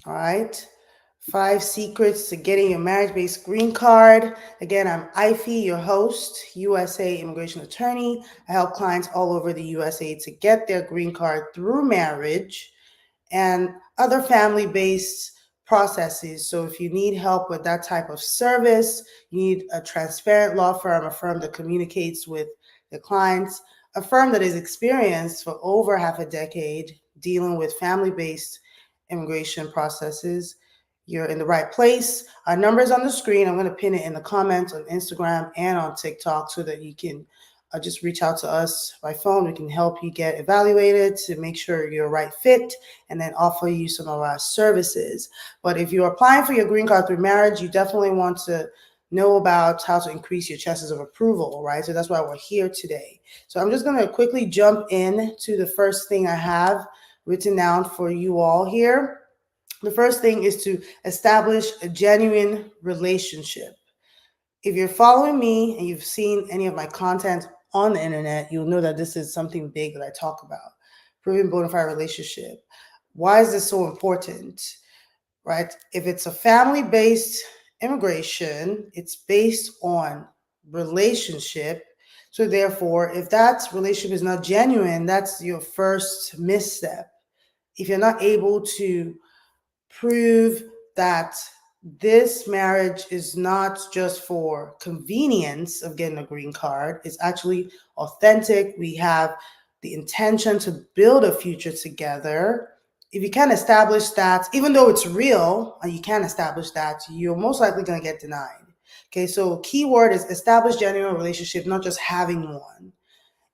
All right. 5 secrets to getting your marriage-based green card. Again, I'm Ify, your host, USA immigration attorney. I help clients all over the USA to get their green card through marriage and other family-based processes. So if you need help with that type of service, you need a transparent law firm, a firm that communicates with the clients, a firm that is experienced for over half a decade dealing with family-based immigration processes, you're in the right place. Our number is on the screen. I'm going to pin it in the comments on Instagram and on TikTok so that you can just reach out to us by phone. We can help you get evaluated to make sure you're a right fit and then offer you some of our services. But if you're applying for your green card through marriage, you definitely want to know about how to increase your chances of approval, right? So that's why we're here today. So I'm just going to quickly jump in to the first thing I have written down for you all here. The first thing is to establish a genuine relationship. If you're following me and you've seen any of my content on the internet, you'll know that this is something big that I talk about. Proving bona fide relationship. Why is this so important? Right? If it's a family-based immigration, it's based on relationship. So therefore, if that relationship is not genuine, that's your first misstep. If you're not able to prove that this marriage is not just for convenience of getting a green card, it's actually authentic. We have the intention to build a future together. If you can't establish that, even though it's real and you can't establish that, you're most likely going to get denied. Okay, so key word is establish genuine relationship, not just having one.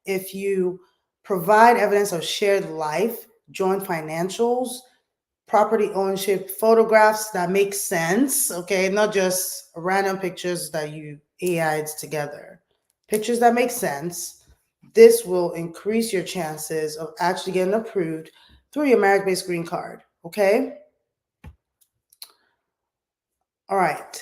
If you provide evidence of shared life, joint financials, property ownership, photographs that make sense, okay, not just random pictures that you AI'd together. Pictures that make sense. This will increase your chances of actually getting approved through your marriage-based green card, okay? All right.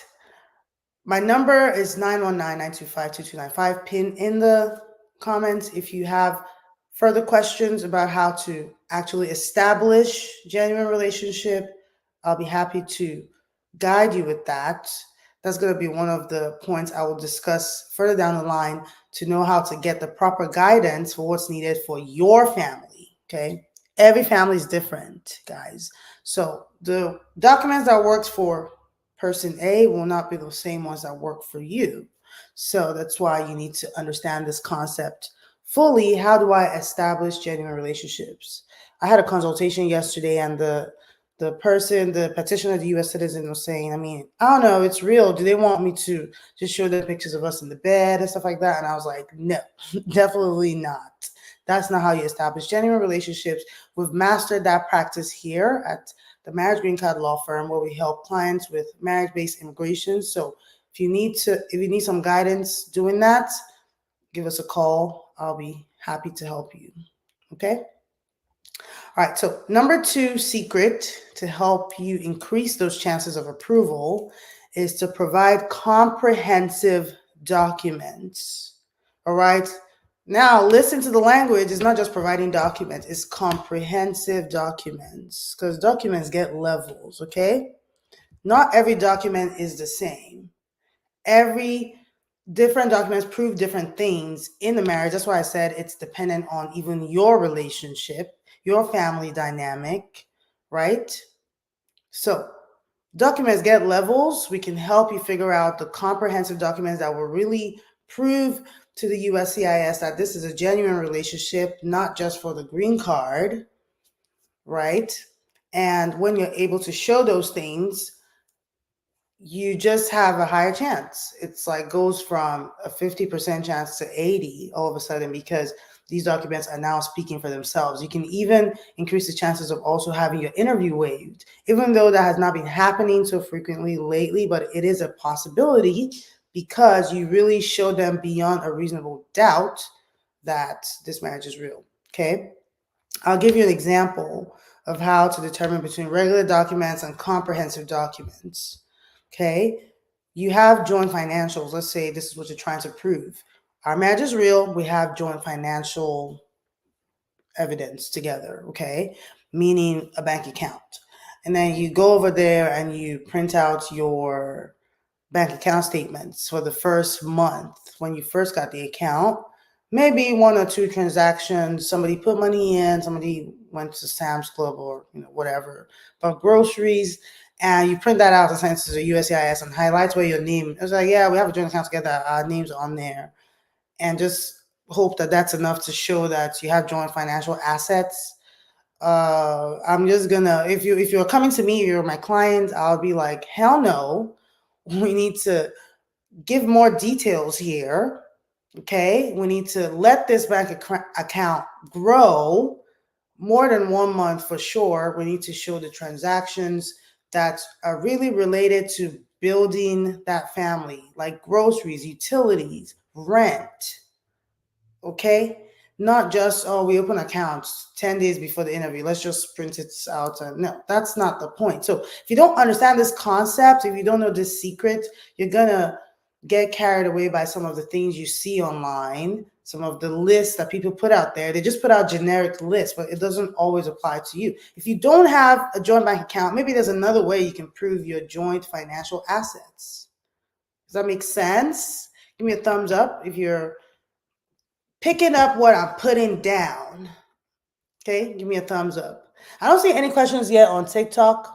My number is 919-925-2295. Pin in the comments if you have further questions about how to actually establish genuine relationship. I'll be happy to guide you with that. That's going to be one of the points I will discuss further down the line to know how to get the proper guidance for what's needed for your family. Okay. Every family is different, guys. So the documents that works for person A will not be the same ones that work for you. So that's why you need to understand this concept fully. How do I establish genuine relationships? I had a consultation yesterday, and the person, the petitioner, the U.S. citizen, was saying, I mean, I don't know, it's real. Do they want me to just show them pictures of us in the bed and stuff like that? And I was like, no, definitely not. That's not how you establish genuine relationships. We've mastered that practice here at the Marriage Green Card Law Firm, where we help clients with marriage-based immigration. So if you need some guidance doing that, give us a call. I'll be happy to help you. Okay? All right, so number 2 secret to help you increase those chances of approval is to provide comprehensive documents. All right? Now, listen to the language. It's not just providing documents, it's comprehensive documents, because documents get levels, okay? Not every document is the same. Every different documents prove different things in the marriage. That's why I said it's dependent on even your relationship, your family dynamic, right? So documents get levels. We can help you figure out the comprehensive documents that will really prove to the USCIS that this is a genuine relationship, not just for the green card, right? And when you're able to show those things, you just have a higher chance. It's like goes from a 50% chance to 80 all of a sudden, because these documents are now speaking for themselves. You can even increase the chances of also having your interview waived, even though that has not been happening so frequently lately, but it is a possibility because you really show them beyond a reasonable doubt that this marriage is real. Okay. I'll give you an example of how to determine between regular documents and comprehensive documents. Okay. You have joint financials. Let's say this is what you're trying to prove. Our marriage is real. We have joint financial evidence together. Okay. Meaning a bank account. And then you go over there and you print out your bank account statements for the first month when you first got the account. Maybe one or two transactions, somebody put money in, somebody went to Sam's Club or whatever, but groceries, and you print that out and send it to the USCIS and highlights where your name. It's like, yeah, we have a joint account together, our names are on there, and just hope that that's enough to show that you have joint financial assets. I'm just gonna, if you're coming to me, you're my client, I'll be like, hell no, we need to give more details here. Okay, we need to let this bank account grow more than 1 month for sure. We need to show the transactions that are really related to building that family, like groceries, utilities, rent. Okay, not just, oh, we open accounts 10 days before the interview, let's just print it out. And no, that's not the point. So if you don't understand this concept, if you don't know this secret, you're gonna get carried away by some of the things you see online, some of the lists that people put out there. They just put out generic lists, but it doesn't always apply to you. If you don't have a joint bank account, maybe there's another way you can prove your joint financial assets. Does that make sense? Give me a thumbs up if you're picking up what I'm putting down. Okay, give me a thumbs up. I don't see any questions yet on TikTok.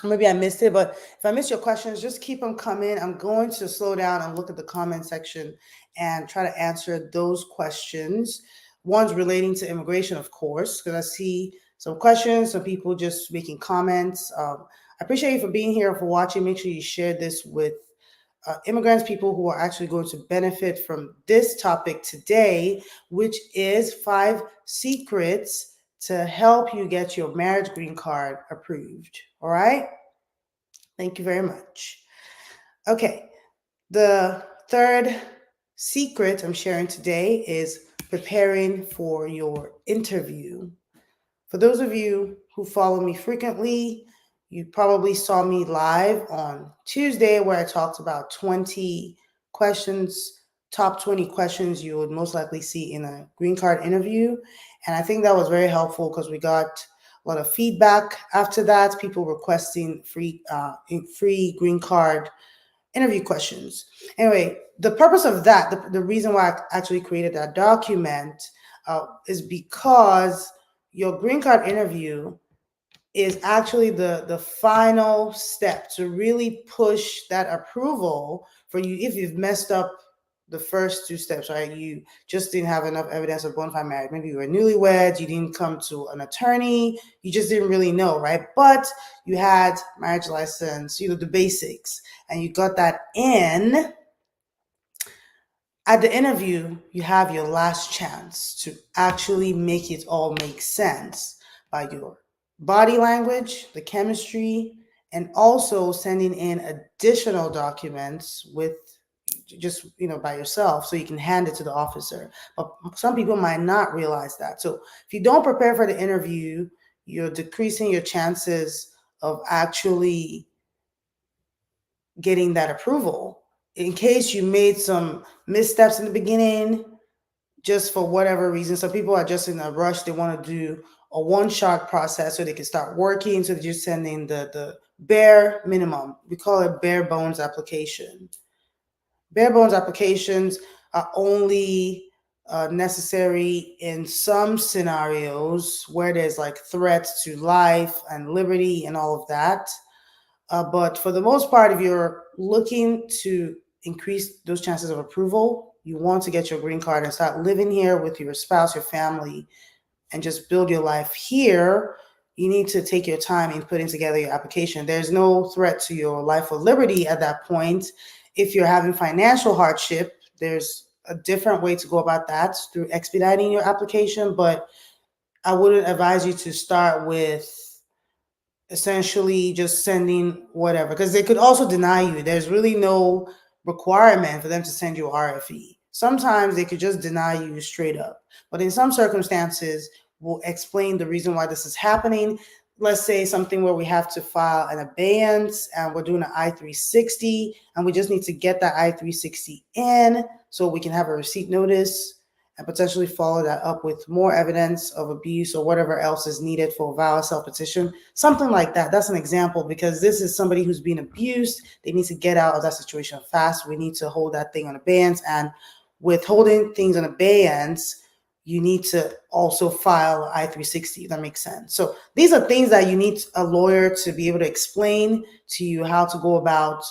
Maybe I missed it, but if I miss your questions, just keep them coming. I'm going to slow down and look at the comment section and try to answer those questions. Ones relating to immigration, of course, because I see some questions, some people just making comments. I appreciate you for being here, for watching. Make sure you share this with immigrants, people who are actually going to benefit from this topic today, which is 5 secrets to help you get your marriage green card approved. All right. Thank you very much. Okay. The third secret I'm sharing today is preparing for your interview. For those of you who follow me frequently, you probably saw me live on Tuesday where I talked about 20 questions, top 20 questions you would most likely see in a green card interview. And I think that was very helpful because we got a lot of feedback after that, people requesting free green card interview questions. Anyway, the purpose of that, the reason why I actually created that document is because your green card interview is actually the final step to really push that approval for you. If you've messed up the first 2 steps, right? You just didn't have enough evidence of bona fide marriage. Maybe you were newlyweds, you didn't come to an attorney, you just didn't really know, right? But you had marriage license, the basics, and you got that in. At the interview, you have your last chance to actually make it all make sense by your body language, the chemistry, and also sending in additional documents with just by yourself so you can hand it to the officer. But some people might not realize that. So if you don't prepare for the interview, you're decreasing your chances of actually getting that approval. In case you made some missteps in the beginning, just for whatever reason. Some people are just in a rush. They want to do a one-shot process so they can start working. So they're just sending the bare minimum. We call it bare bones application. Bare bones applications are only necessary in some scenarios where there's like threats to life and liberty and all of that. But for the most part, if you're looking to increase those chances of approval, you want to get your green card and start living here with your spouse, your family, and just build your life here, you need to take your time in putting together your application. There's no threat to your life or liberty at that point. If you're having financial hardship, there's a different way to go about that through expediting your application, but I wouldn't advise you to start with essentially just sending whatever, because they could also deny you. There's really no requirement for them to send you a RFE. Sometimes they could just deny you straight up. But in some circumstances, we'll explain the reason why this is happening. Let's say something where we have to file an abeyance and we're doing an I-360 and we just need to get that I-360 in so we can have a receipt notice and potentially follow that up with more evidence of abuse or whatever else is needed for a valid self-petition, something like that. That's an example, because this is somebody who's being abused. They need to get out of that situation fast. We need to hold that thing on abeyance, and with holding things on abeyance, you need to also file I-360. That makes sense. So these are things that you need a lawyer to be able to explain to you, how to go about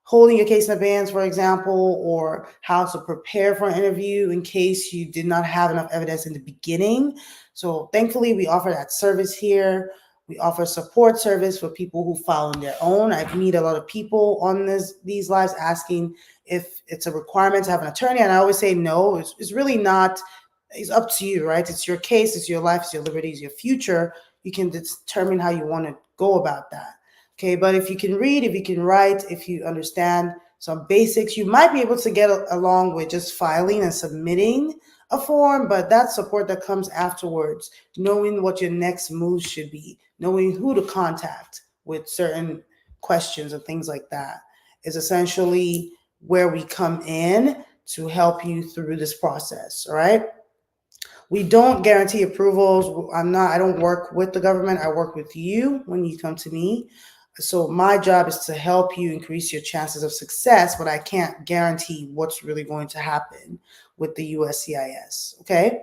holding your case in abeyance, for example, or how to prepare for an interview in case you did not have enough evidence in the beginning. So thankfully, we offer that service here. We offer support service for people who file on their own. I meet a lot of people on these lives asking if it's a requirement to have an attorney, and I always say no. It's really not. It's up to you, right? It's your case, it's your life, it's your liberty, it's your future. You can determine how you want to go about that. Okay, but if you can read, if you can write, if you understand some basics, you might be able to get along with just filing and submitting a form, but that support that comes afterwards, knowing what your next move should be, knowing who to contact with certain questions and things like that, is essentially where we come in to help you through this process, all right? We don't guarantee approvals. I don't work with the government. I work with you when you come to me. So my job is to help you increase your chances of success, but I can't guarantee what's really going to happen with the USCIS. Okay.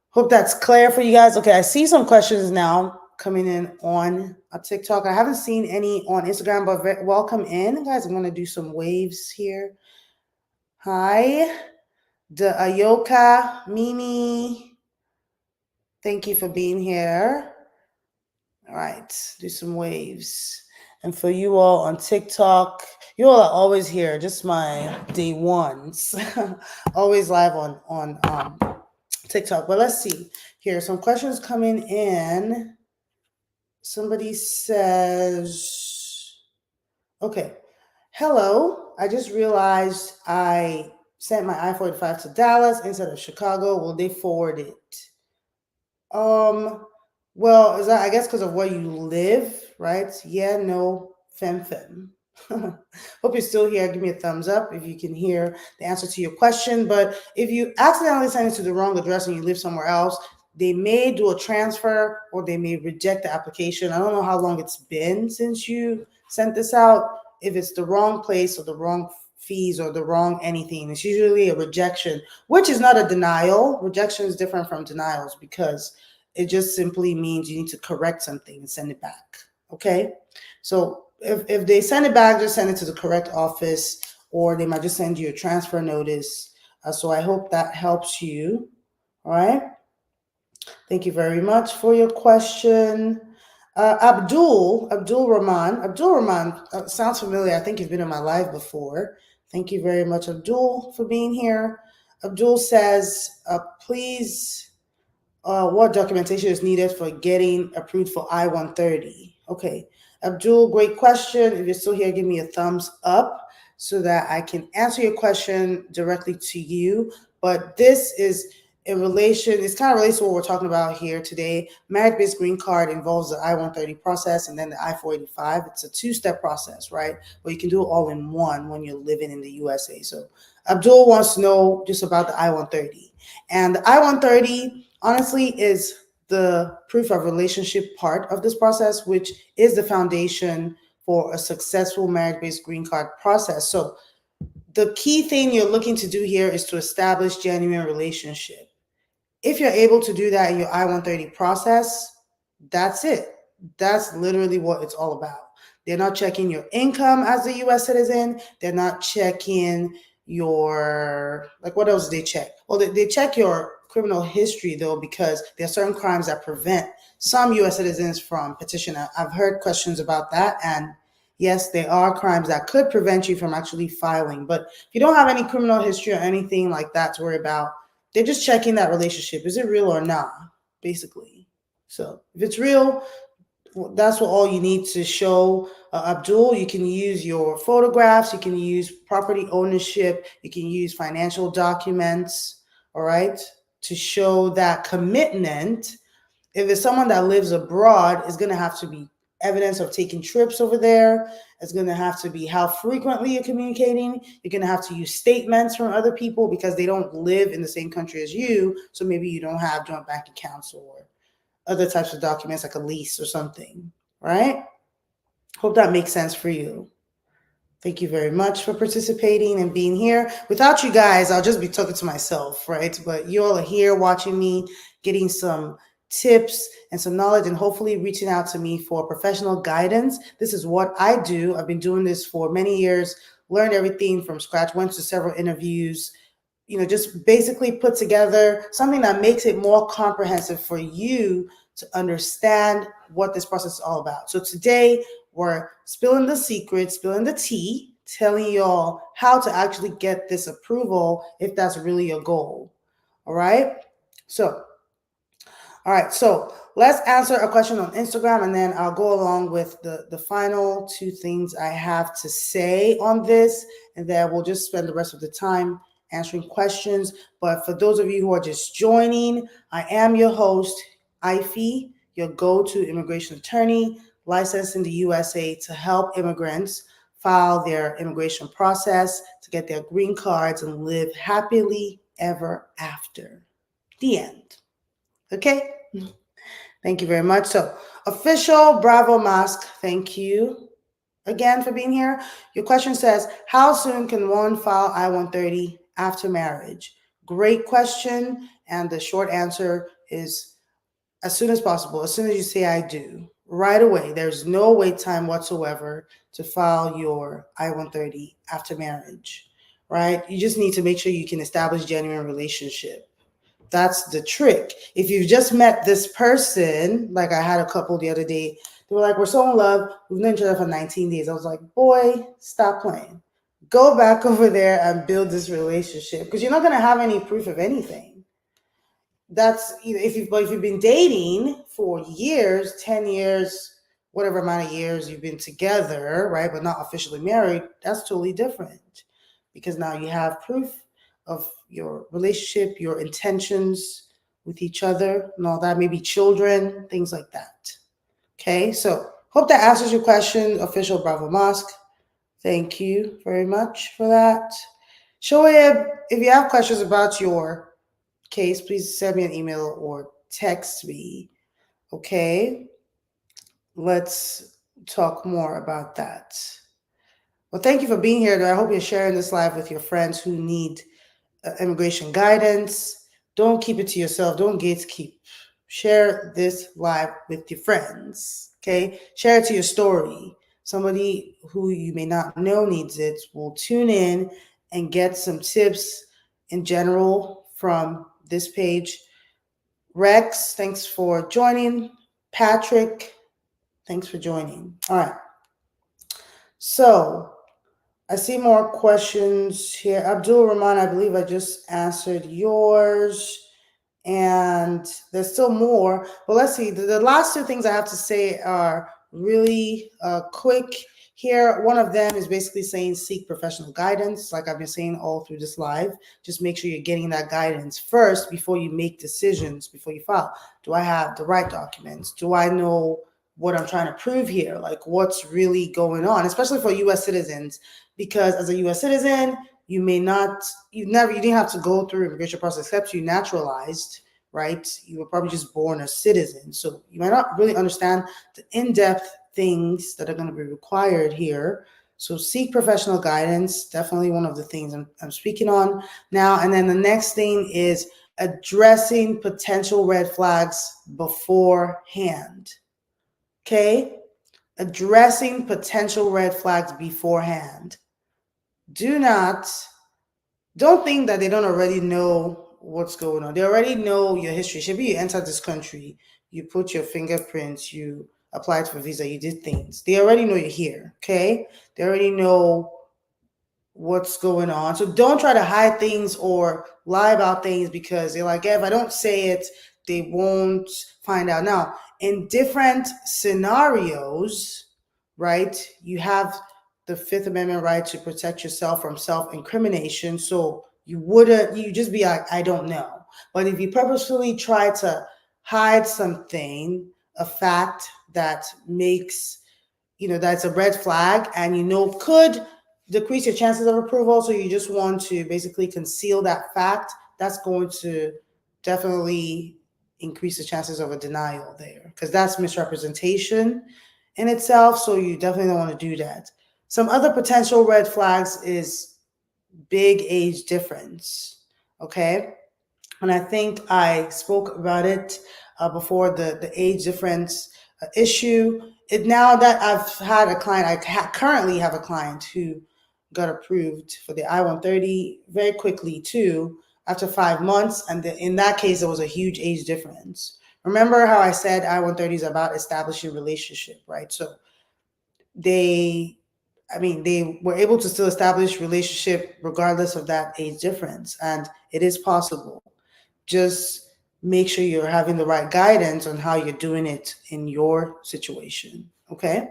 Hope that's clear for you guys. Okay. I see some questions now coming in on TikTok. I haven't seen any on Instagram, but welcome in, guys. I'm going to do some waves here. Hi. The Ayoka, Mimi, thank you for being here. All right, do some waves. And for you all on TikTok, you all are always here, just my day ones. Always live on TikTok. But let's see here. Some questions coming in. Somebody says, okay, hello. I just realized I sent my I-45 to Dallas instead of Chicago. Will they forward it? Well, is that, I guess, because of where you live, right? Yeah, no, fem. Hope you're still here. Give me a thumbs up if you can hear the answer to your question. But if you accidentally send it to the wrong address and you live somewhere else, they may do a transfer or they may reject the application. I don't know how long it's been since you sent this out. If it's the wrong place or the wrong fees or the wrong anything, it's usually a rejection, which is not a denial. Rejection is different from denials because it just simply means you need to correct something and send it back. Okay, so if they send it back, just send it to the correct office, or they might just send you a transfer notice. So I hope that helps you. All right, thank you very much for your question. Abdul Rahman sounds familiar. I think you've been in my live before. Thank you very much, Abdul, for being here. Abdul says, please, what documentation is needed for getting approved for I-130? Okay, Abdul, great question. If you're still here, give me a thumbs up so that I can answer your question directly to you. But this is in relation, it's kind of related to what we're talking about here today. Merit-based green card involves the I-130 process and then the I-485. It's a two-step process, right? But you can do it all in one when you're living in the USA. So Abdul wants to know just about the I-130. And the I-130, honestly, is the proof of relationship part of this process, which is the foundation for a successful merit-based green card process. So the key thing you're looking to do here is to establish genuine relationship. If you're able to do that in your I-130 process, that's it. That's literally what it's all about. They're not checking your income as a U.S. citizen. They're not checking your, like, what else do they check? Well, they check your criminal history, though, because there are certain crimes that prevent some U.S. citizens from petitioning. I've heard questions about that, and yes, there are crimes that could prevent you from actually filing. But if you don't have any criminal history or anything like that to worry about, they're just checking that relationship. Is it real or not, basically? So if it's real, that's what all you need to show Abdul. You can use your photographs, you can use property ownership, you can use financial documents, all right, to show that commitment. If it's someone that lives abroad, it's going to have to be evidence of taking trips over there. It's going to have to be how frequently you're communicating. You're going to have to use statements from other people because they don't live in the same country as you. So maybe you don't have joint bank accounts or other types of documents like a lease or something, right? Hope that makes sense for you. Thank you very much for participating and being here. Without you guys, I'll just be talking to myself, right? But you all are here watching me, getting some tips and some knowledge, and hopefully reaching out to me for professional guidance. This is what I do. I've been doing this for many years, learned everything from scratch, went to several interviews, just basically put together something that makes it more comprehensive for you to understand what this process is all about. So today, we're spilling the secret, spilling the tea, telling y'all how to actually get this approval if that's really your goal. All right. So let's answer a question on Instagram, and then I'll go along with the final two things I have to say on this, and then we'll just spend the rest of the time answering questions. But for those of you who are just joining, I am your host, Ify, your go-to immigration attorney, licensed in the USA to help immigrants file their immigration process, to get their green cards and live happily ever after. The end. Okay? Thank you very much. So, official Bravo Mask, thank you again for being here. Your question says, how soon can one file I-130 after marriage? Great question. And the short answer is as soon as possible. As soon as you say I do, right away. There's no wait time whatsoever to file your I-130 after marriage, right? You just need to make sure you can establish genuine relationship. That's the trick. If you've just met this person, like I had a couple the other day, they were like, we're so in love. We've known each other for 19 days. I was like, boy, stop playing. Go back over there and build this relationship because you're not going to have any proof of anything. That's if you've been dating for years, 10 years, whatever amount of years you've been together, right, but not officially married, that's totally different because now you have proof of your relationship, your intentions with each other and all that, maybe children, things like that. Okay, so hope that answers your question, official Bravo Mosque. Thank you very much for that. Shoaib, if you have questions about your case, please send me an email or text me. Okay, let's talk more about that. Well, thank you for being here. I hope you're sharing this live with your friends who need immigration guidance. Don't keep it to yourself. Don't gatekeep. Share this live with your friends. Okay, share it to your story. Somebody who you may not know needs it will tune in and get some tips in general from this page. Rex, thanks for joining. Patrick, thanks for joining. All right. So I see more questions here. Abdul Rahman, I believe I just answered yours. And there's still more. But let's see. The last two things I have to say are really quick here. One of them is basically saying seek professional guidance, like I've been saying all through this live. Just make sure you're getting that guidance first before you make decisions, before you file. Do I have the right documents? Do I know what I'm trying to prove here? Like what's really going on, especially for U.S. citizens, because as a U.S. citizen, you didn't have to go through immigration process except you naturalized, right? You were probably just born a citizen. So you might not really understand the in-depth things that are going to be required here. So seek professional guidance, definitely one of the things I'm speaking on now. And then the next thing is addressing potential red flags beforehand. Okay? Addressing potential red flags beforehand. Don't think that they don't already know what's going on. They already know your history. Should be you entered this country, you put your fingerprints, you applied for visa, you did things. They already know you're here, okay? They already know what's going on. So don't try to hide things or lie about things because they're like, if I don't say it, they won't find out. Now, in different scenarios, right, you have the Fifth Amendment right to protect yourself from self-incrimination. So you just be like, I don't know. But if you purposefully try to hide something, a fact that makes that's a red flag and could decrease your chances of approval. So you just want to basically conceal that fact. That's going to definitely increase the chances of a denial there, because that's misrepresentation in itself. So you definitely don't want to do that. Some other potential red flags is big age difference. Okay. And I think I spoke about it before, the age difference issue. Now that I've had a client, currently have a client who got approved for the I-130 very quickly too, after 5 months. And in that case, there was a huge age difference. Remember how I said I-130 is about establishing relationship, right? So they were able to still establish relationship regardless of that age difference. And it is possible. Just make sure you're having the right guidance on how you're doing it in your situation. Okay.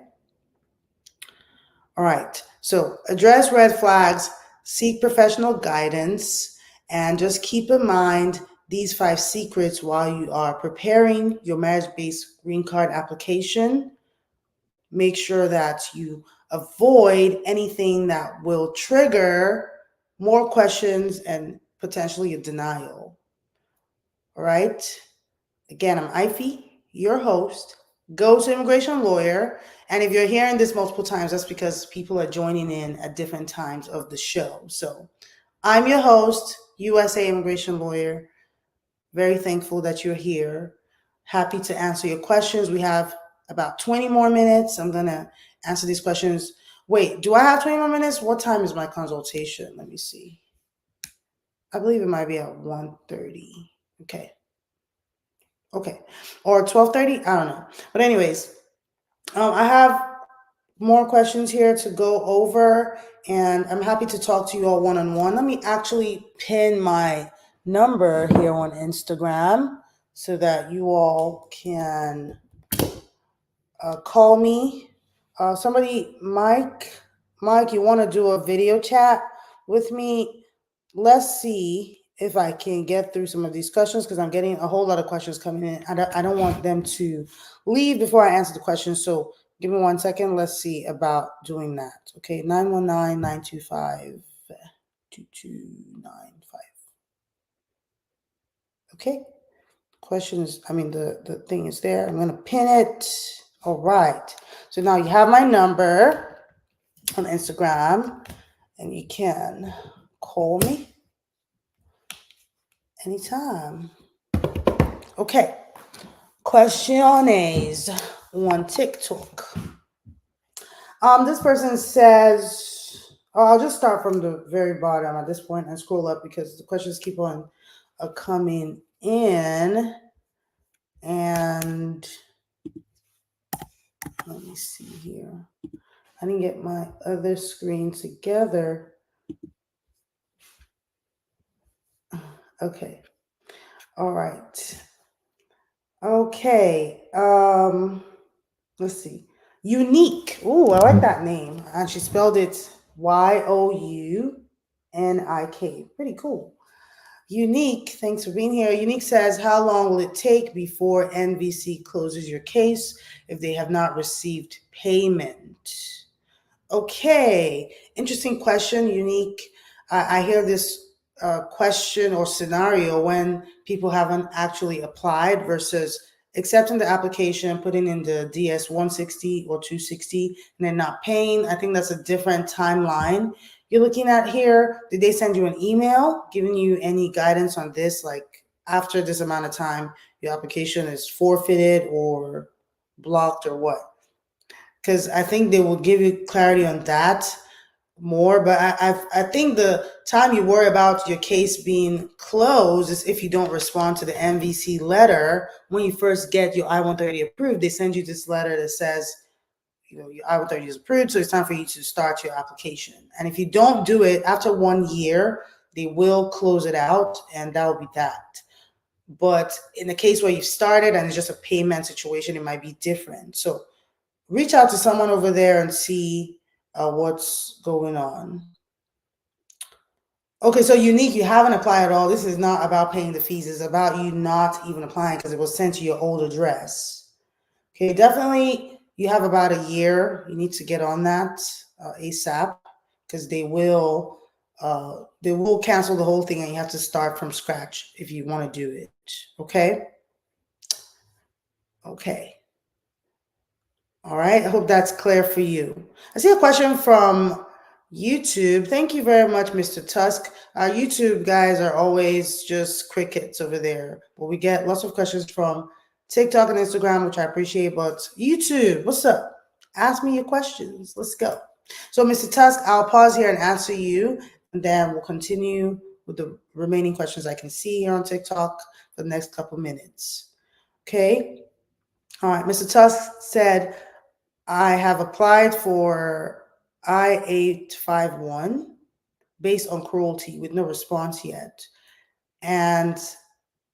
All right. So address red flags, seek professional guidance, and just keep in mind these 5 secrets while you are preparing your marriage-based green card application. Make sure that you avoid anything that will trigger more questions and potentially a denial. All right. Again, I'm Ify, your host, go-to immigration lawyer. And if you're hearing this multiple times, that's because people are joining in at different times of the show. So I'm your host, USA immigration lawyer. Very thankful that you're here. Happy to answer your questions. We have about 20 more minutes. I'm going to answer these questions. Wait, do I have 20 more minutes? What time is my consultation? Let me see. I believe it might be at 1:30. Okay. Or 12:30. I don't know. But anyways, I have more questions here to go over, and I'm happy to talk to you all one-on-one. Let me actually pin my number here on Instagram so that you all can call me. Mike, you want to do a video chat with me? Let's see if I can get through some of these questions, because I'm getting a whole lot of questions coming in. I don't want them to leave before I answer the questions. So give me 1 second. Let's see about doing that. Okay, 919-925-2295. Okay, questions. The thing is there. I'm going to pin it. All right. So now you have my number on Instagram, and you can call me anytime. Okay. Questiones on TikTok. This person says, I'll just start from the very bottom at this point and scroll up because the questions keep on coming in. And let me see here. I didn't get my other screen together. Okay. All right. Okay. Let's see. Unique. Ooh, I like that name. And she spelled it Younik. Pretty cool. Unique, thanks for being here. Unique says, how long will it take before NVC closes your case if they have not received payment? Okay, interesting question, Unique. I hear this question or scenario when people haven't actually applied versus accepting the application, putting in the DS 160 or 260, and then not paying. I think that's a different timeline you're looking at here. Did they send you an email giving you any guidance on this? Like after this amount of time, your application is forfeited or blocked or what? Because I think they will give you clarity on that more. But I think the time you worry about your case being closed is if you don't respond to the NVC letter. When you first get your I-130 approved, they send you this letter that says, your I-130 is approved, so it's time for you to start your application. And if you don't do it after 1 year, they will close it out, and that will be that. But in the case where you've started and it's just a payment situation, it might be different. So reach out to someone over there and see what's going on. Okay, so Unique, you haven't applied at all. This is not about paying the fees. It's about you not even applying because it was sent to your old address. Okay, definitely you have about a year. You need to get on that ASAP, because they will cancel the whole thing and you have to start from scratch if you want to do it. Okay. Okay. All right. I hope that's clear for you. I see a question from YouTube. Thank you very much, Mr. Tusk. Our YouTube guys are always just crickets over there, but we get lots of questions from TikTok and Instagram, which I appreciate. But YouTube, what's up? Ask me your questions. Let's go. So, Mr. Tusk, I'll pause here and answer you, and then we'll continue with the remaining questions I can see here on TikTok for the next couple minutes. Okay. All right. Mr. Tusk said, I have applied for I-851 based on cruelty with no response yet. And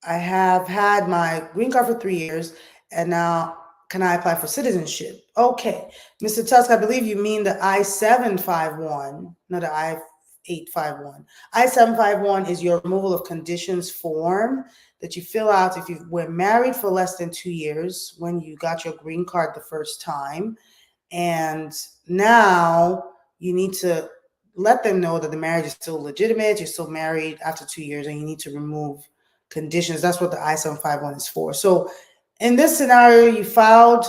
I have had my green card for 3 years, and now can I apply for citizenship? Okay. Mr. Tusk, I believe you mean the I-751, not the I-851. I-751 is your removal of conditions form that you fill out if you were married for less than 2 years when you got your green card the first time. And now you need to let them know that the marriage is still legitimate, you're still married after 2 years, and you need to remove conditions. That's what the I-751 is for. So in this scenario, you filed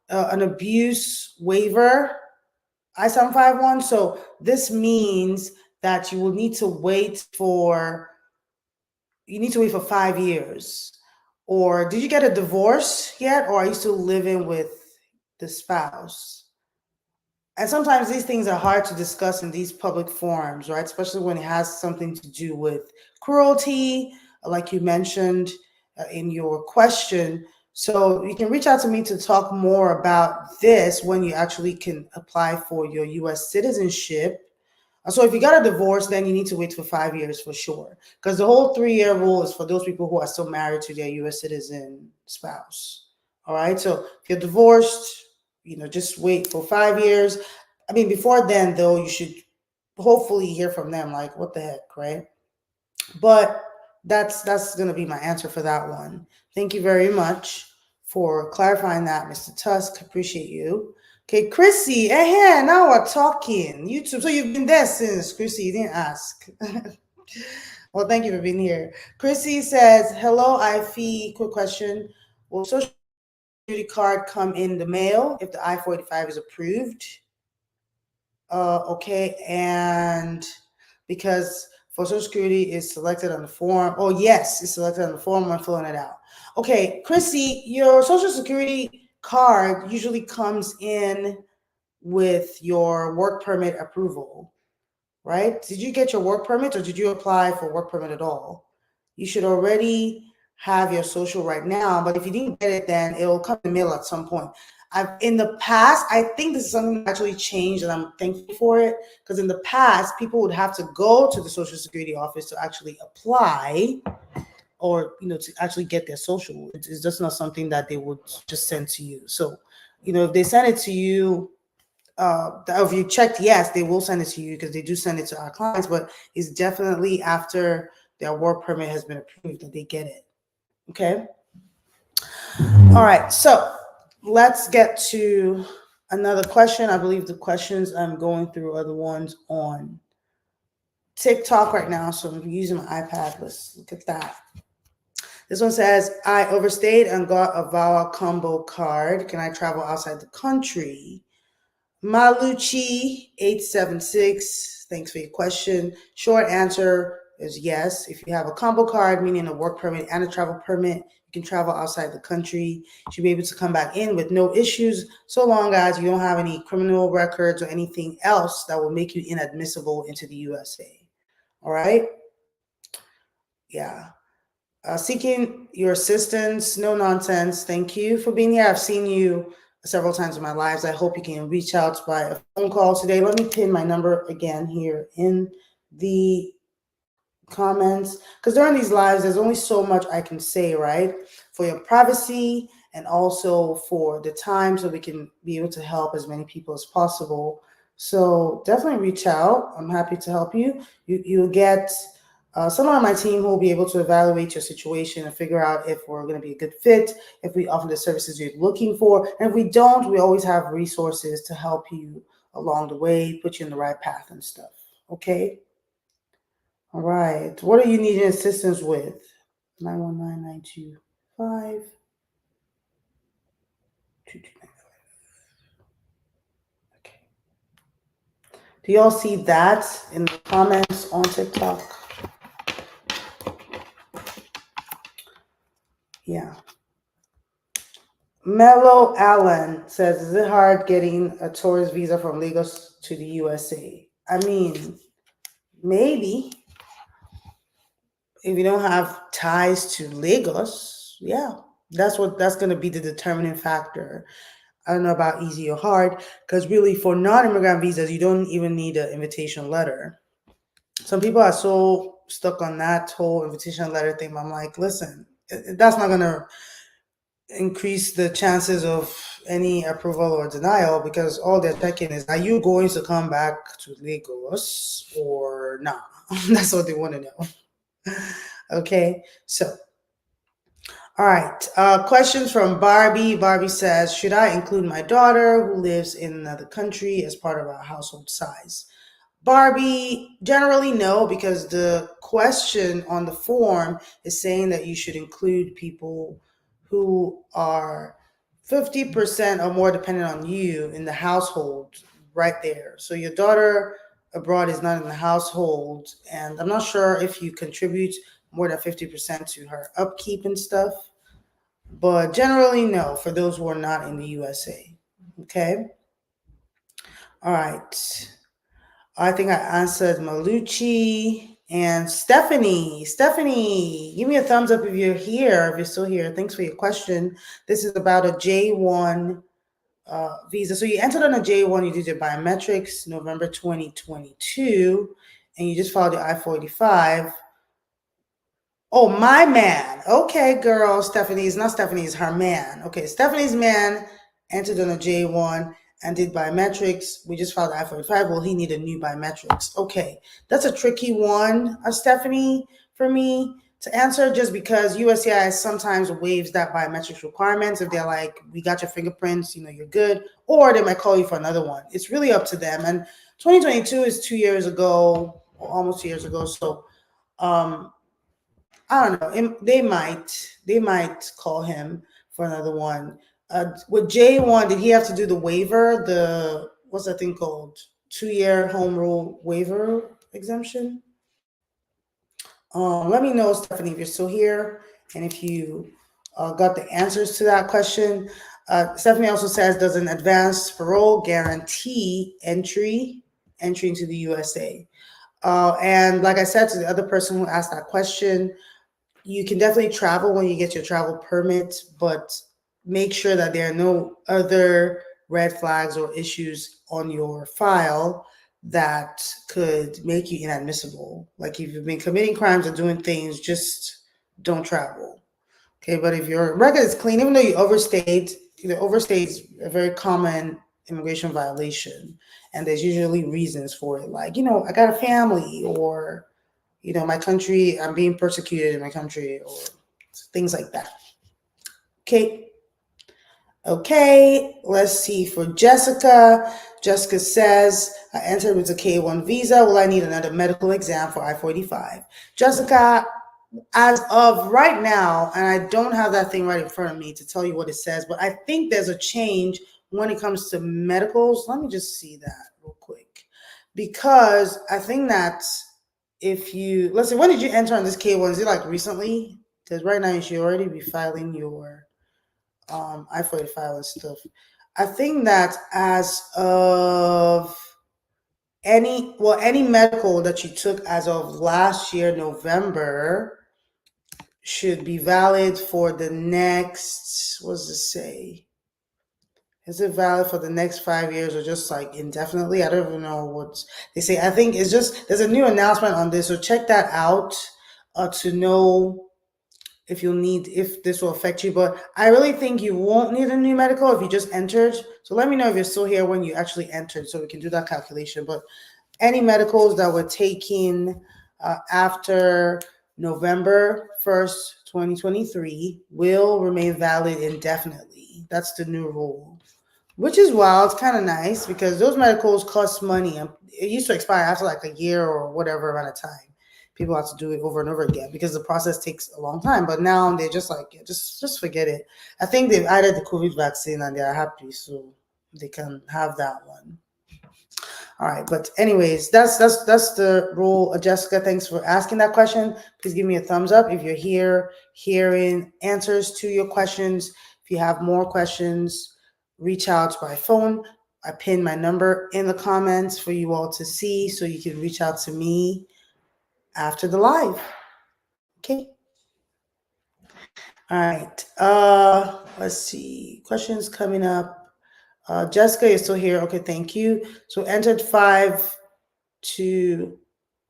an abuse waiver, I-751. So this means that you will need to wait for 5 years. Or did you get a divorce yet? Or are you still living with the spouse? And sometimes these things are hard to discuss in these public forums, right? Especially when it has something to do with cruelty, like you mentioned in your question. So you can reach out to me to talk more about this when you actually can apply for your U.S. citizenship. So if you got a divorce, then you need to wait for 5 years for sure, because the whole 3-year rule is for those people who are still married to their U.S. citizen spouse. All right. So if you're divorced, just wait for 5 years. I mean, before then, though, you should hopefully hear from them, like, what the heck, right? But that's going to be my answer for that one. Thank you very much for clarifying that, Mr. Tusk. Appreciate you. Okay, Chrissy, now we're talking. YouTube. So you've been there since, Chrissy. You didn't ask. Well, thank you for being here. Chrissy says, hello, Ify. Quick question. Will Social Security card come in the mail if the I-485 is approved? Okay, and because for Social Security is selected on the form. Oh, yes, it's selected on the form when filling it out. Okay, Chrissy, your Social Security card usually comes in with your work permit approval, right? Did you get your work permit, or did you apply for work permit at all? You should already have your social right now, but if you didn't get it, then it'll come in the mail at some point. In the past, I think this is something that actually changed, and I'm thankful for it, because in the past, people would have to go to the Social Security office to actually apply, or to actually get their social. It's just not something that they would just send to you. So, if they send it to you, if you checked yes, they will send it to you, because they do send it to our clients, but it's definitely after their work permit has been approved that they get it. Okay. All right. So let's get to another question. I believe the questions I'm going through are the ones on TikTok right now. So I'm using my iPad. Let's look at that. This one says, I overstayed and got a VAWA combo card. Can I travel outside the country? Maluchi 876, thanks for your question. Short answer is yes. If you have a combo card, meaning a work permit and a travel permit, you can travel outside the country. You should be able to come back in with no issues, so long as you don't have any criminal records or anything else that will make you inadmissible into the USA. All right? Yeah. Seeking your assistance, no nonsense. Thank you for being here. I've seen you several times in my lives. I hope you can reach out by a phone call today. Let me pin my number again here in the comments, because during these lives, there's only so much I can say, right? For your privacy and also for the time, so we can be able to help as many people as possible. So definitely reach out. I'm happy to help you. You'll get Someone on my team who will be able to evaluate your situation and figure out if we're going to be a good fit, if we offer the services you're looking for. And if we don't, we always have resources to help you along the way, put you in the right path and stuff. Okay? All right. What are you needing assistance with? 919-925-2295. Okay. Do y'all see that in the comments on TikTok? Yeah. Mello Allen says, is it hard getting a tourist visa from Lagos to the USA? I mean, maybe. If you don't have ties to Lagos, yeah, that's going to be the determining factor. I don't know about easy or hard, because really for non-immigrant visas, you don't even need an invitation letter. Some people are so stuck on that whole invitation letter thing. I'm like, listen, that's not going to increase the chances of any approval or denial, because all they're checking is, are you going to come back to Lagos or not? That's what they want to know. Okay, so all right. Questions from Barbie. Barbie says, should I include my daughter who lives in another country as part of our household size? Barbie, generally no, because the question on the form is saying that you should include people who are 50% or more dependent on you in the household right there. So your daughter abroad is not in the household, and I'm not sure if you contribute more than 50% to her upkeep and stuff, but generally no, for those who are not in the USA. Okay? All right. I think I answered Malucci and Stephanie. Stephanie, give me a thumbs up if you're here, if you're still here. Thanks for your question. This is about a J1 visa. So you entered on a J1, you did your biometrics November 2022, and you just filed your I-485. Oh, my man. Okay, girl. Stephanie's not Stephanie's, her man. Okay, Stephanie's man entered on a J1 and did biometrics. We just filed I-45. Well, he needed new biometrics. Okay, that's a tricky one, Stephanie, for me to answer, just because USCIS sometimes waives that biometrics requirements. If they're like, we got your fingerprints, you're good, or they might call you for another one. It's really up to them. And 2022 is 2 years ago, or almost 2 years ago. So, I don't know. They might call him for another one. With J1, did he have to do the waiver? What's that thing called? 2-year home rule waiver exemption? Let me know, Stephanie, if you're still here, and if you got the answers to that question. Stephanie also says, does an advanced parole guarantee entry into the USA? And like I said to the other person who asked that question, you can definitely travel when you get your travel permit, but make sure that there are no other red flags or issues on your file that could make you inadmissible. Like if you've been committing crimes or doing things, just don't travel. Okay, but if your record is clean, even though you overstayed, overstay is a very common immigration violation, and there's usually reasons for it, like, I got a family, or my country, I'm being persecuted in my country, or things like that. Okay, let's see. For Jessica says, I entered with a K1 visa. Will I need another medical exam for I-45? Jessica, as of right now, and I don't have that thing right in front of me to tell you what it says, but I think there's a change when it comes to medicals. Let me just see that real quick, because I think that if you, let's see, when did you enter on this K1? Is it like recently? Because right now you should already be filing your I-45 and stuff. I think that as of any medical that you took as of last year, November, should be valid for the next, what does it say? Is it valid for the next 5 years, or just like indefinitely? I don't even know what they say. I think it's just, there's a new announcement on this, so check that out to know if this will affect you. But I really think you won't need a new medical if you just entered. So let me know if you're still here when you actually entered, so we can do that calculation. But any medicals that were taken after November 1st, 2023 will remain valid indefinitely. That's the new rule, which is wild. It's kind of nice because those medicals cost money. It used to expire after like a year or whatever amount of time. People have to do it over and over again because the process takes a long time. But now they're just like, yeah, just forget it. I think they've added the COVID vaccine and they're happy, so they can have that one. All right, but anyways, that's the rule. Jessica, thanks for asking that question. Please give me a thumbs up if you're here hearing answers to your questions. If you have more questions, reach out by phone. I pinned my number in the comments for you all to see, so you can reach out to me after the live. Okay. All right. Let's see. Questions coming up. Jessica, you're still here. Okay, thank you. So entered 5 to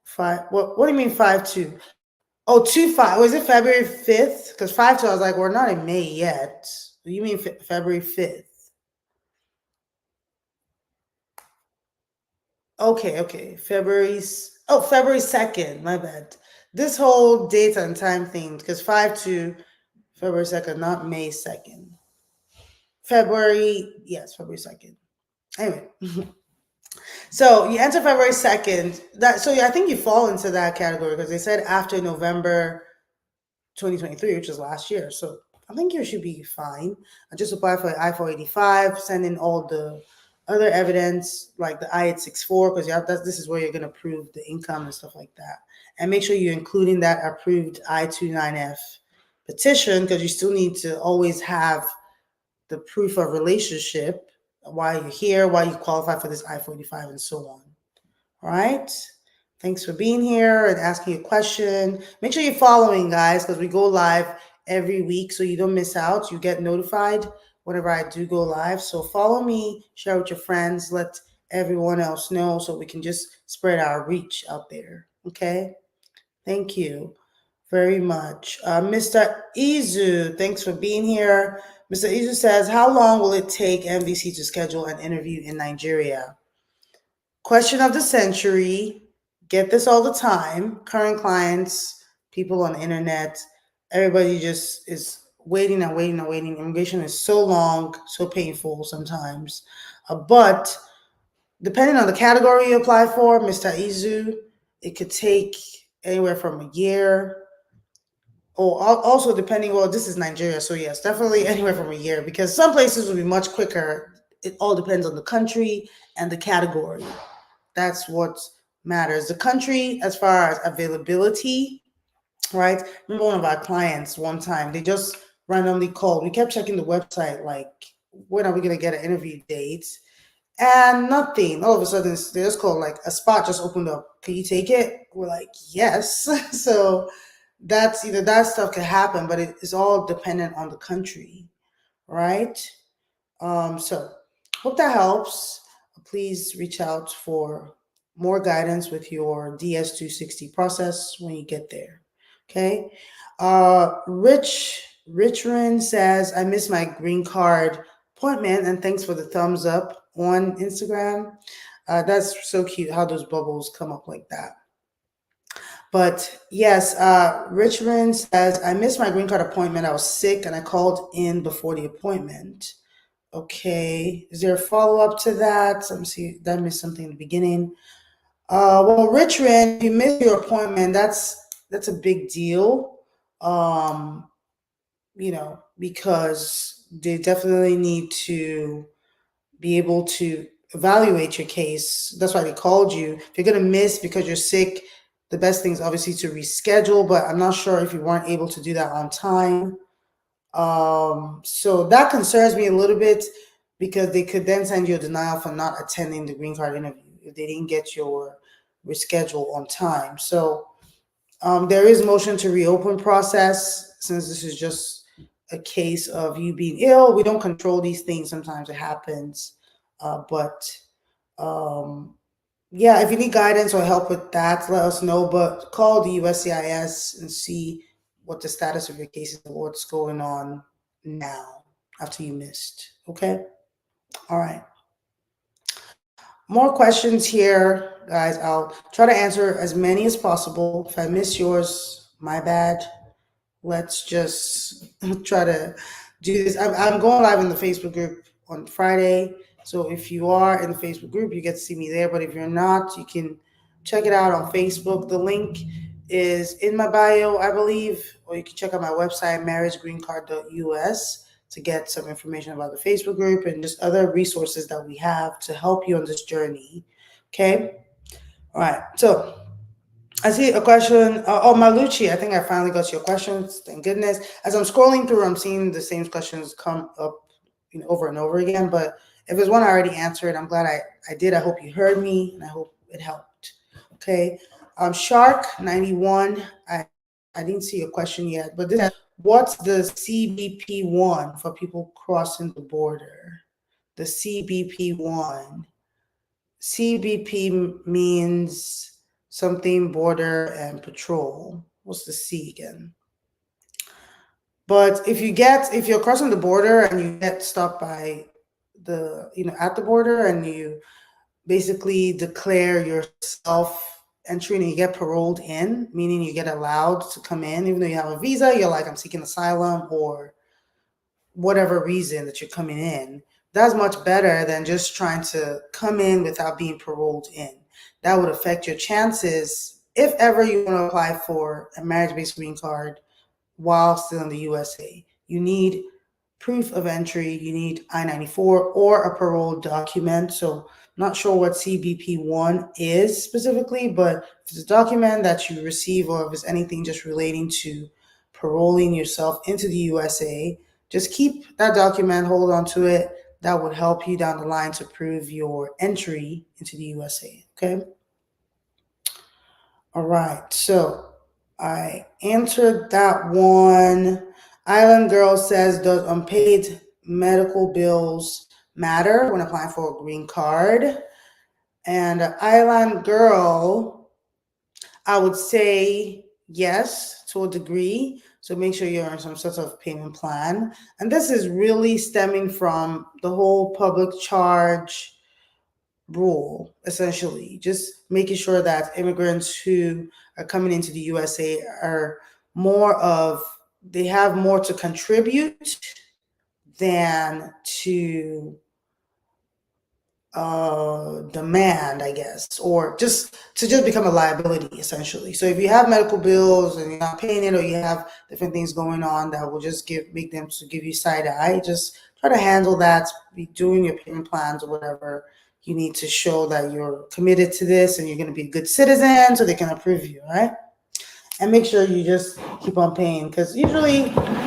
5. What do you mean 5-2? Oh, 2-5. Was it February 5th? Because 5-2, I was like, we're not in May yet. You mean February 5th? Okay. February 2nd. My bad. This whole date and time thing, because 5-2, February 2nd, not May 2nd. February 2nd. Anyway. So you enter February 2nd. So I think you fall into that category because they said after November 2023, which is last year. So I think you should be fine. I just apply for I-485, send in all the other evidence like the I-864 because this is where you're going to prove the income and stuff like that. And make sure you're including that approved I-29F petition because you still need to always have the proof of relationship, why you're here, why you qualify for this I-485 and so on. All right. Thanks for being here and asking a question. Make sure you're following, guys, because we go live every week so you don't miss out. You get notified whenever I do go live. So follow me, share with your friends, let everyone else know so we can just spread our reach out there. Okay. Thank you very much. Mr. Izu, thanks for being here. Mr. Izu says, how long will it take MVC to schedule an interview in Nigeria? Question of the century. Get this all the time. Current clients, people on the internet, everybody just is waiting and waiting and waiting. Immigration is so long, so painful sometimes. But depending on the category you apply for, Mr. Izu, it could take anywhere from a year. Or also depending, well, this is Nigeria, so yes, definitely anywhere from a year because some places will be much quicker. It all depends on the country and the category. That's what matters. The country, as far as availability, right? Remember one of our clients one time, they just randomly called. We kept checking the website, like, when are we going to get an interview date? And nothing. All of a sudden, they just called, like, a spot just opened up. Can you take it? We're like, yes. So that's either that stuff can happen, but it is all dependent on the country, right? So hope that helps. Please reach out for more guidance with your DS-260 process when you get there. Okay. Richrin says, I missed my green card appointment, and thanks for the thumbs up on Instagram. That's so cute how those bubbles come up like that. But yes, Richmond says, I missed my green card appointment. I was sick and I called in before the appointment. Okay. Is there a follow-up to that? Let me see. Did I miss something in the beginning? Well, Richmond, if you missed your appointment, that's a big deal. Because they definitely need to be able to evaluate your case. That's why they called you. If you're going to miss because you're sick, the best thing is obviously to reschedule, but I'm not sure if you weren't able to do that on time. So that concerns me a little bit because they could then send you a denial for not attending the green card interview if they didn't get your reschedule on time. So there is motion to reopen process since this is just a case of you being ill. We don't control these things. Sometimes it happens. Yeah, if you need guidance or help with that, let us know. But call the USCIS and see what the status of your case is and what's going on now after you missed. Okay? All right. More questions here. guys. I'll try to answer as many as possible. If I miss yours, my bad. Let's just try to do this. I'm going live in the Facebook group on Friday. So if you are in the Facebook group, you get to see me there. But if you're not, you can check it out on Facebook. The link is in my bio, I believe, or you can check out my website, marriagegreencard.us, to get some information about the Facebook group and just other resources that we have to help you on this journey. Okay? All right. So I see a question. Malucci, I think I finally got your questions. Thank goodness. As I'm scrolling through, I'm seeing the same questions come up, over and over again. But if it's one I already answered, I'm glad I did. I hope you heard me, and I hope it helped. Okay. Shark 91. I didn't see a question yet, but this, what's the CBP1 for people crossing the border? The CBP1. CBP means something border and patrol. What's the C again? But if you're crossing the border and you get stopped by at the border, and you basically declare yourself entry and you get paroled in, meaning you get allowed to come in, even though you have a visa, you're like, I'm seeking asylum or whatever reason that you're coming in. That's much better than just trying to come in without being paroled in. That would affect your chances if ever you want to apply for a marriage-based green card while still in the USA. You need proof of entry, you need I-94 or a parole document. So not sure what CBP1 is specifically, but if it's a document that you receive, or if it's anything just relating to paroling yourself into the USA, just keep that document, hold on to it. That would help you down the line to prove your entry into the USA, okay? All right, so I answered that one. Island Girl says, does unpaid medical bills matter when applying for a green card? And Island Girl, I would say yes, to a degree. So make sure you're on some sort of payment plan. And this is really stemming from the whole public charge rule, essentially. Just making sure that immigrants who are coming into the USA are they have more to contribute than to demand, I guess, or just become a liability, essentially. So if you have medical bills and you're not paying it, or you have different things going on that will just make them to give you side eye, just try to handle that. Be doing your payment plans or whatever you need to show that you're committed to this and you're going to be a good citizen, so they can approve you, right? And make sure you just keep on paying, because usually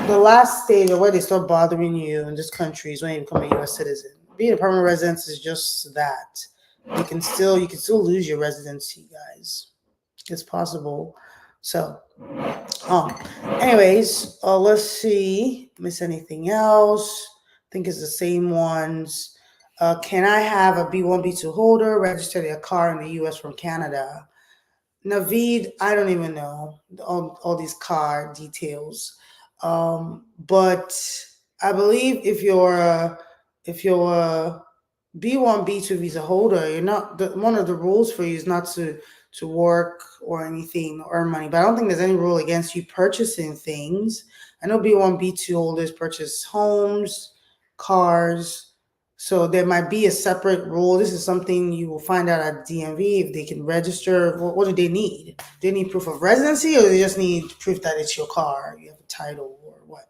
the last stage of where they start bothering you in this country is when you become a U.S. citizen. Being a permanent resident is just that. You can still lose your residency, guys. It's possible. So, anyways, let's see. Miss anything else? I think it's the same ones. Can I have a B1, B2 holder register their car in the U.S. from Canada? Naveed, I don't even know all these car details. But I believe if you're a B1, B2 visa holder, you're not, one of the rules for you is not to work or anything or earn money. But I don't think there's any rule against you purchasing things. I know B1, B2 holders purchase homes, cars. So there might be a separate rule. This is something you will find out at DMV, if they can register. What do they need? Do they need proof of residency, or they just need proof that it's your car, you have a title, or what?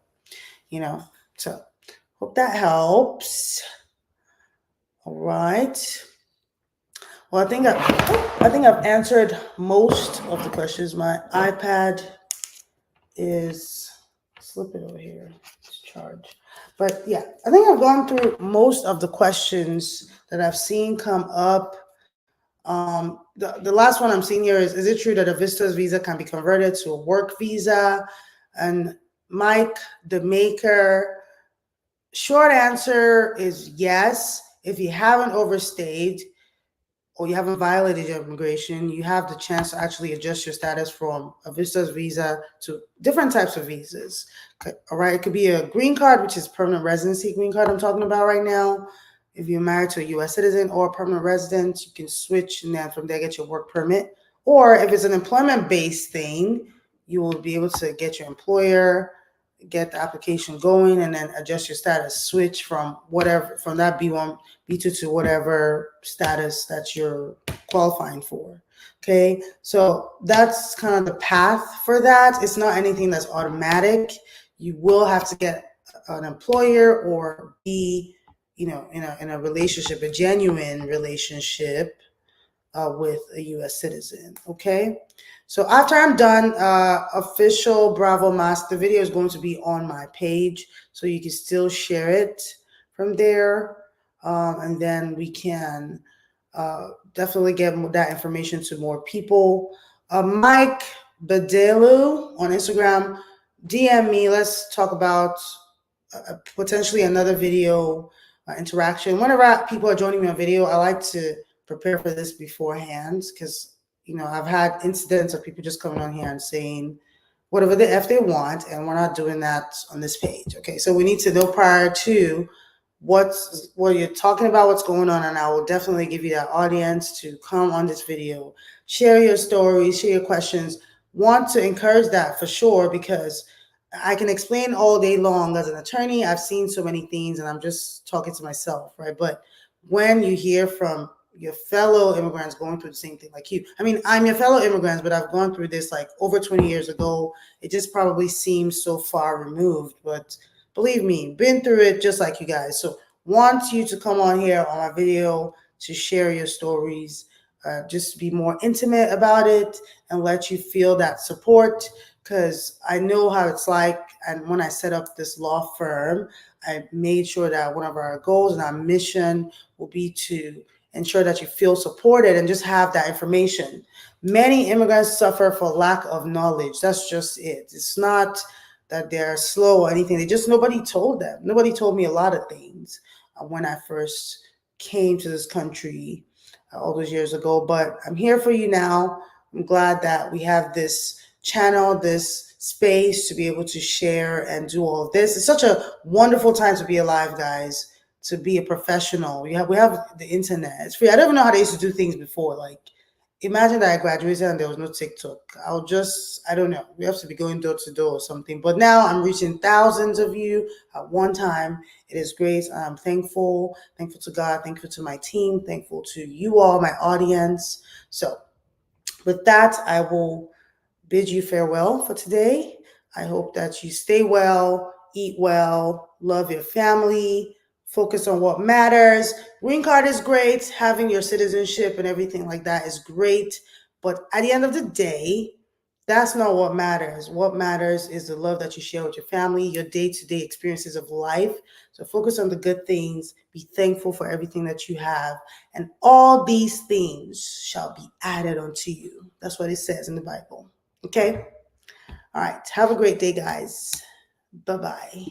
So hope that helps. All right. Well, I think I've answered most of the questions. My iPad is slipping over here. It's charged. But yeah, I think I've gone through most of the questions that I've seen come up. The last one I'm seeing here is it true that a visitor's visa can be converted to a work visa? And Mike, the maker, short answer is yes. If you haven't overstayed or you haven't violated your immigration, you have the chance to actually adjust your status from a visitor's visa to different types of visas. All right, it could be a green card, which is permanent residency green card I'm talking about right now. If you're married to a U.S. citizen or a permanent resident, you can switch and then from there get your work permit. Or if it's an employment-based thing, you will be able to get your employer, get the application going, and then adjust your status, switch from whatever, from that B1, B2 to whatever status that you're qualifying for. Okay, so that's kind of the path for that. It's not anything that's automatic. You will have to get an employer or be, in a relationship, a genuine relationship with a U.S. citizen. Okay, so after I'm done, official Bravo Mask, the video is going to be on my page, so you can still share it from there, and then we can definitely get that information to more people. Mike Bedelu on Instagram, DM me. Let's talk about potentially another video interaction. Whenever people are joining me on video, I like to prepare for this beforehand because, I've had incidents of people just coming on here and saying whatever the F they want, and we're not doing that on this page. Okay, so we need to know prior to what you're talking about, what's going on, and I will definitely give you that audience to come on this video, share your stories, share your questions. Want to encourage that for sure, because I can explain all day long as an attorney. I've seen so many things and I'm just talking to myself, right? But when you hear from your fellow immigrants going through the same thing like you, I mean, I'm your fellow immigrants, but I've gone through this like over 20 years ago. It just probably seems so far removed, but believe me, been through it just like you guys. So want you to come on here on my video to share your stories, just be more intimate about it and let you feel that support, because I know how it's like. And when I set up this law firm, I made sure that one of our goals and our mission will be to ensure that you feel supported and just have that information. Many immigrants suffer for lack of knowledge. That's just it. It's not that they're slow or anything. Nobody told them. Nobody told me a lot of things when I first came to this country all those years ago. But I'm here for you now. I'm glad that we have this channel, this space to be able to share and do all of this. It's such a wonderful time to be alive, guys, to be a professional. We have the internet. It's free. I don't even know how they used to do things before. Like, imagine that I graduated and there was no TikTok. I don't know. We have to be going door to door or something. But now I'm reaching thousands of you at one time. It is great. I'm thankful to God, thankful to my team, thankful to you all, my audience. So with that, I will bid you farewell for today. I hope that you stay well, eat well, love your family, focus on what matters. Green card is great. Having your citizenship and everything like that is great. But at the end of the day, that's not what matters. What matters is the love that you share with your family, your day-to-day experiences of life. So focus on the good things. Be thankful for everything that you have. And all these things shall be added unto you. That's what it says in the Bible. Okay? All right. Have a great day, guys. Bye-bye.